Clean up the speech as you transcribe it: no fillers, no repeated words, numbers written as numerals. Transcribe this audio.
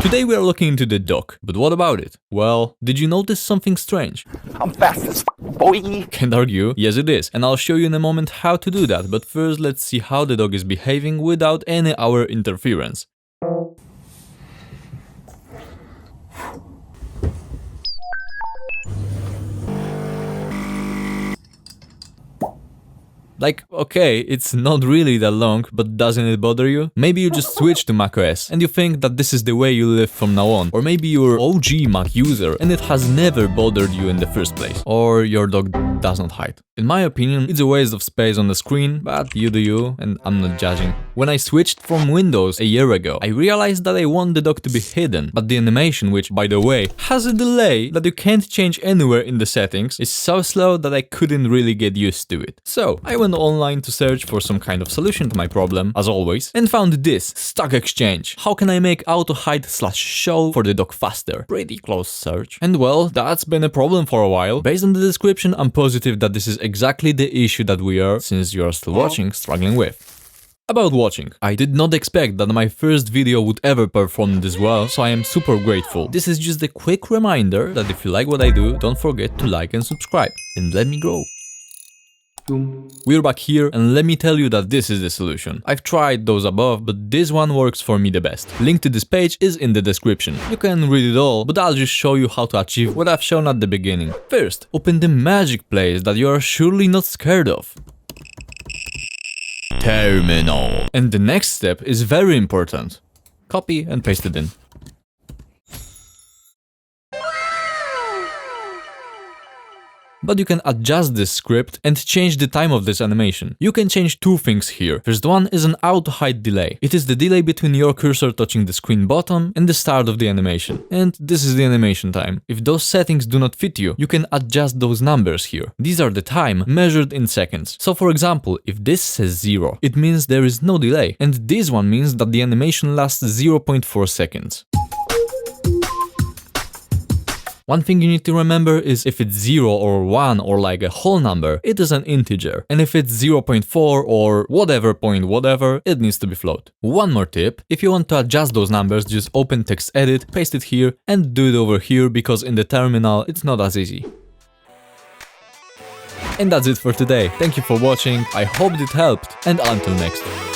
Today we are looking into the dock, but what about it? Well, did you notice something strange? I'm fast as boy. Can't argue, yes it is, and I'll show you in a moment how to do that, but first let's see how the dog is behaving without any our interference. Like, okay, it's not really that long, but doesn't it bother you? Maybe you just switched to macOS and you think that this is the way you live from now on. Or maybe you're OG Mac user and it has never bothered you in the first place. Or your dog does not hide. In my opinion, it's a waste of space on the screen, but you do you, and I'm not judging. When I switched from Windows a year ago, I realized that I want the dog to be hidden, but the animation, which, by the way, has a delay that you can't change anywhere in the settings, is so slow that I couldn't really get used to it. So, I went online to search for some kind of solution to my problem, as always, and found this, Stock Exchange. How can I make auto-hide/show for the dog faster? Pretty close search. And well, that's been a problem for a while. Based on the description, I'm positive that this is exactly the issue that we are, since you are still watching, struggling with. About watching. I did not expect that my first video would ever perform this well, so I am super grateful. This is just a quick reminder that if you like what I do, don't forget to like and subscribe, and let me grow. We're back here, and let me tell you that this is the solution. I've tried those above, but this one works for me the best. Link to this page is in the description. You can read it all, but I'll just show you how to achieve what I've shown at the beginning. First, open the magic place that you are surely not scared of. Terminal. And the next step is very important. Copy and paste it in. But you can adjust this script and change the time of this animation. You can change two things here. First one is an auto-hide-delay. It is the delay between your cursor touching the screen bottom and the start of the animation. And this is the animation time. If those settings do not fit you, you can adjust those numbers here. These are the time measured in seconds. So for example, if this says 0, it means there is no delay. And this one means that the animation lasts 0.4 seconds. One thing you need to remember is if it's 0 or 1 or like a whole number, it is an integer. And if it's 0.4 or whatever point whatever, it needs to be float. One more tip, if you want to adjust those numbers, just open text edit, paste it here and do it over here because in the terminal it's not as easy. And that's it for today. Thank you for watching, I hope it helped, and until next time.